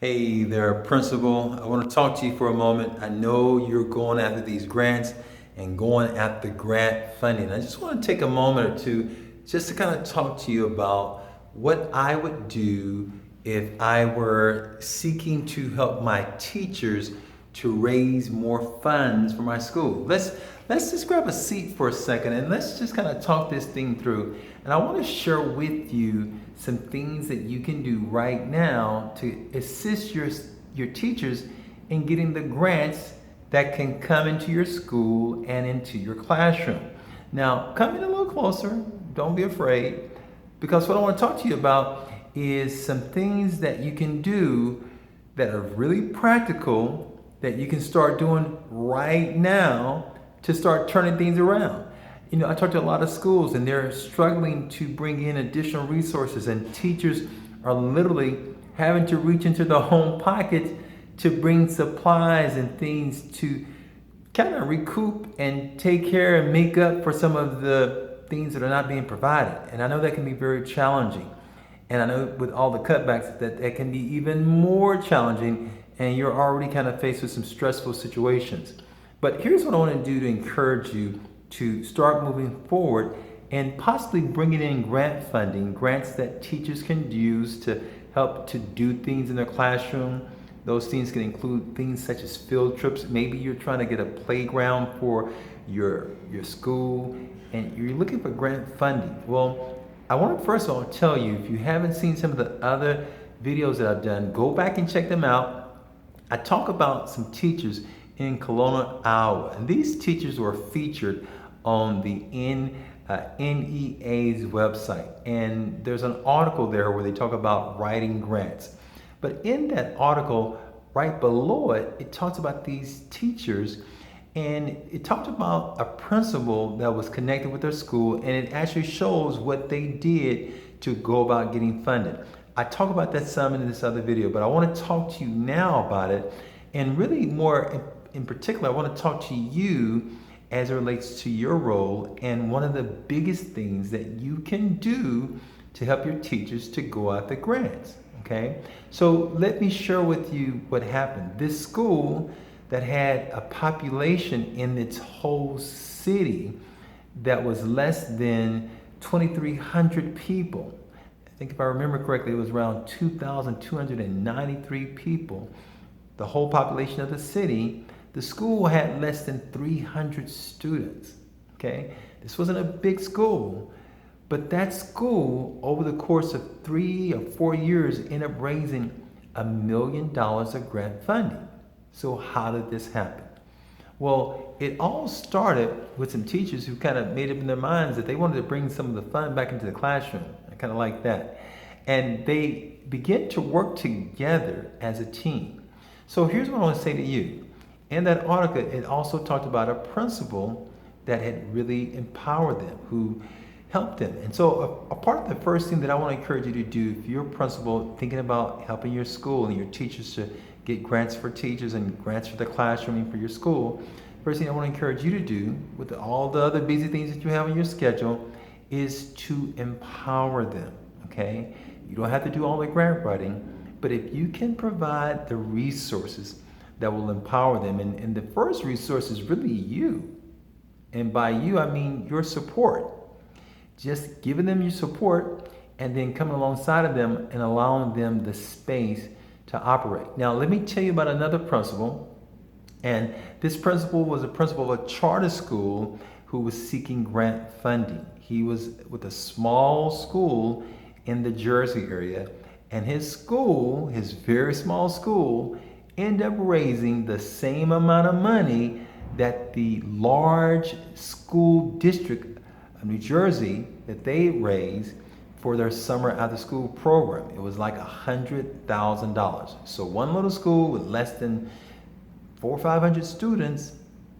Hey there, Principal. I want to talk to you for a moment. I know you're going after these grants and going after grant funding. I just want to take a moment or two just to kind of talk to you about what I would do if I were seeking to help my teachers to raise more funds for my school. Let's just grab a seat for a second and let's just kind of talk this thing through. And I want to share with you some things that you can do right now to assist your teachers in getting the grants that can come into your school and into your classroom. Now, come in a little closer. Don't be afraid, because what I want to talk to you about is some things that you can do that are really practical that you can start doing right now to start turning things around. You know, I talk to a lot of schools and they're struggling to bring in additional resources, and teachers are literally having to reach into their home pocket to bring supplies and things to kind of recoup and take care and make up for some of the things that are not being provided. And I know that can be very challenging. And I know with all the cutbacks that can be even more challenging, and you're already kind of faced with some stressful situations. But here's what I want to do to encourage you to start moving forward and possibly bringing in grant funding, grants that teachers can use to help to do things in their classroom. Those things can include things such as field trips. Maybe you're trying to get a playground for your school and you're looking for grant funding. Well, I want to first of all tell you, if you haven't seen some of the other videos that I've done, go back and check them out. I talk about some teachers in Kelowna, Iowa, and these teachers were featured on the NEA's website, and there's an article there where they talk about writing grants. But in that article, right below it, it talks about these teachers, and it talked about a principal that was connected with their school, and it actually shows what they did to go about getting funded. I talk about that some in this other video, but I want to talk to you now about it, and really more in particular, I want to talk to you as it relates to your role and one of the biggest things that you can do to help your teachers to go out the grants. Okay, so let me share with you what happened. This school that had a population in its whole city that was less than 2,300 people. I think if I remember correctly, it was around 2,293 people. The whole population of the city. The school had less than 300 students. Okay, this wasn't a big school, but that school, over the course of 3 or 4 years, ended up raising $1 million of grant funding. So how did this happen? Well, it all started with some teachers who kind of made up in their minds that they wanted to bring some of the fun back into the classroom, kind of like that. And they began to work together as a team. So here's what I want to say to you. In that article, it also talked about a principal that had really empowered them, who helped them. And so a part of the first thing that I want to encourage you to do, if you're a principal thinking about helping your school and your teachers to get grants for teachers and grants for the classroom and for your school, first thing I want to encourage you to do with all the other busy things that you have on your schedule is to empower them, okay? You don't have to do all the grant writing, but if you can provide the resources that will empower them, and the first resource is really you. And by you, I mean your support. Just giving them your support and then coming alongside of them and allowing them the space to operate. Now, let me tell you about another principal. And this principal was a principal of a charter school who was seeking grant funding. He was with a small school in the Jersey area, and his school, his very small school, ended up raising the same amount of money that the large school district of New Jersey that they raised for their summer after school program. It was like $100,000. So one little school with less than 400 or 500 students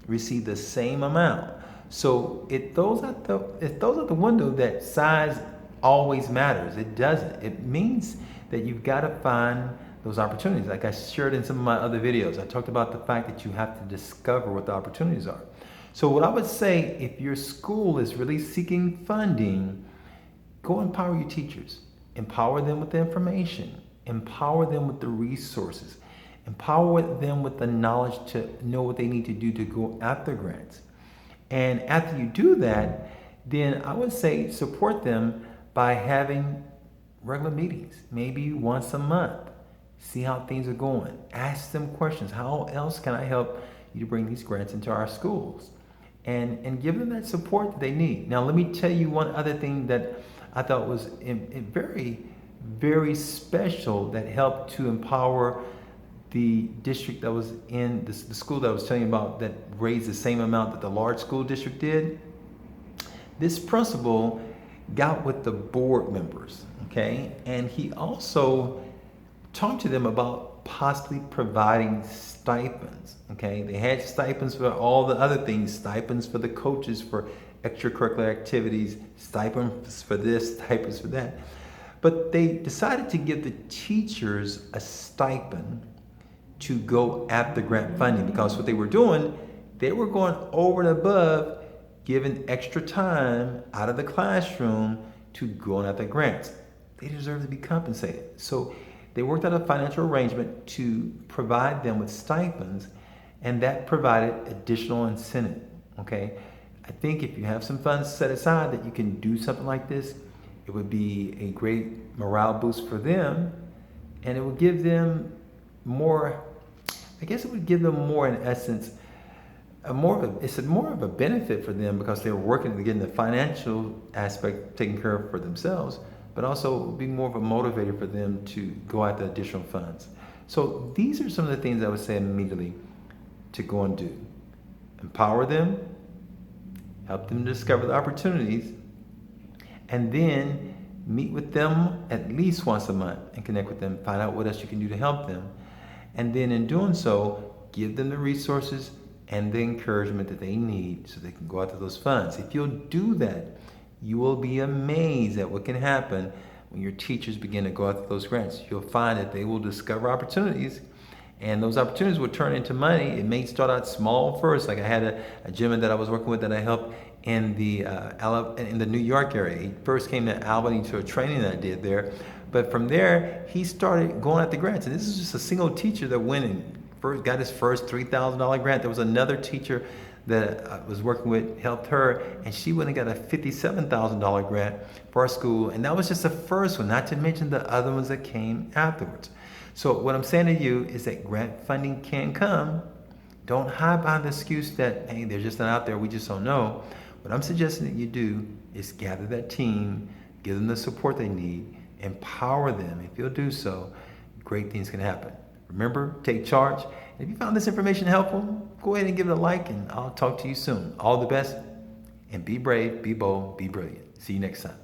received the same amount. So it throws out the window that size always matters. It doesn't. It means that you've got to find those opportunities. Like I shared in some of my other videos, I talked about the fact that you have to discover what the opportunities are. So what I would say, if your school is really seeking funding, go empower your teachers. Empower them with the information. Empower them with the resources. Empower them with the knowledge to know what they need to do to go after grants. And after you do that, then I would say support them by having regular meetings, maybe once a month. See how things are going. Ask them questions. How else can I help you to bring these grants into our schools? And give them that support that they need. Now, let me tell you one other thing that I thought was very, very special that helped to empower the district that was in the school that I was telling you about that raised the same amount that the large school district did. This principal got with the board members, okay? And he also talked to them about possibly providing stipends, okay? They had stipends for all the other things, stipends for the coaches for extracurricular activities, stipends for this, stipends for that. But they decided to give the teachers a stipend to go after grant funding, because what they were doing, they were going over and above, giving extra time out of the classroom to go after grants. They deserve to be compensated. So they worked out a financial arrangement to provide them with stipends, and that provided additional incentive, okay? I think if you have some funds set aside that you can do something like this, it would be a great morale boost for them, and it would give them more, I guess it would give them more, in essence, it's more of a benefit for them because they're working to get the financial aspect taken care of for themselves, but also it would be more of a motivator for them to go after additional funds. So these are some of the things I would say immediately to go and do. Empower them, help them discover the opportunities, and then meet with them at least once a month and connect with them, find out what else you can do to help them. And then in doing so, give them the resources and the encouragement that they need so they can go after those funds. If you'll do that, you will be amazed at what can happen when your teachers begin to go after those grants. You'll find that they will discover opportunities, and those opportunities will turn into money. It may start out small first. Like I had a gentleman that I was working with that I helped in the New York area. He first came to Albany to a training that I did there. But from there, he started going after grants. And this is just a single teacher that went and first got his first $3,000 grant. There was another teacher that I was working with, helped her, and she went and got a $57,000 grant for our school. And that was just the first one, not to mention the other ones that came afterwards. So what I'm saying to you is that grant funding can come. Don't hide behind the excuse that, hey, they're just not out there, we just don't know. What I'm suggesting that you do is gather that team, give them the support they need, empower them. If you'll do so, great things can happen. Remember, take charge. If you found this information helpful, go ahead and give it a like, and I'll talk to you soon. All the best, and be brave, be bold, be brilliant. See you next time.